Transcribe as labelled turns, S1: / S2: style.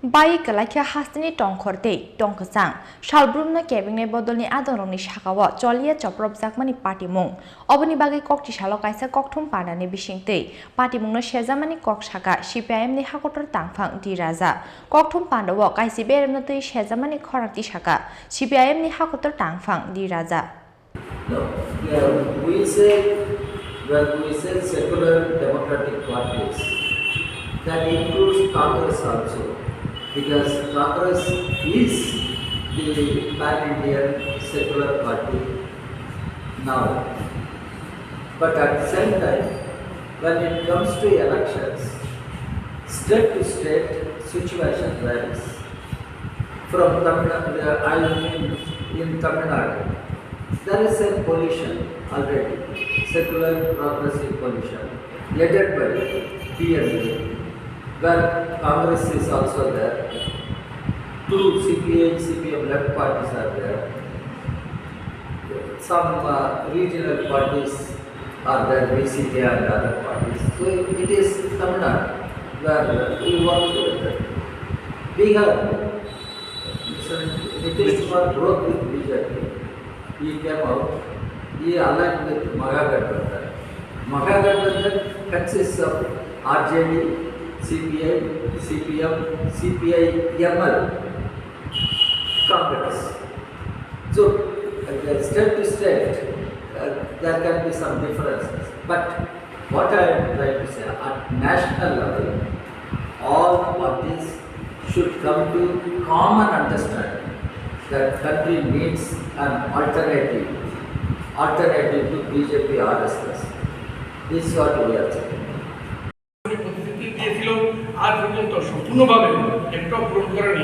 S1: Bai Kwlaikha Hasteni Tongkhor tei Tongkwchang Salbrumna Cabinet Bodolni Adorongni Sakao Cholia Choprobjakmani Partimung Oboni Bagai Kokti Salo Kaisa Kokthum Pandani Bising tei Partimungno Sejamani Kok Saka CPI ni Hakotor Tangphang D.Raja Kokthum Pandawo Kaisi Beremno tei Sejamani Khorang tisakha CPI ni Hakotor Tangphang D.Raja.
S2: No, we say when we say secular democratic parties, that includes Congress also, because Congress is the pan-Indian secular party now. But at the same time, when it comes to elections, state to state situation varies. From Tamil Nadu, I mean in Tamil Nadu, there is a coalition already, secular progressive coalition, led by DMK, where Congress is also there. Two CPI, CPM left parties are there. Some regional parties are there, BCK and other parties. So it is Tamil Nadu where we work together. Bihar, Nitish Kumar broke with BJP. He came out, he aligned with Mahagabandhan. Mahagabandhan consists of RJD, CPI, CPM, CPI, ML, Congress. So, state to state, there can be some differences. But what I am trying to say, at national level, all parties should come to common understanding that country needs an alternative to BJP RSS. This is what we are saying.
S3: আর পর্যন্ত সম্পূর্ণভাবে একটা পূরণ করেনি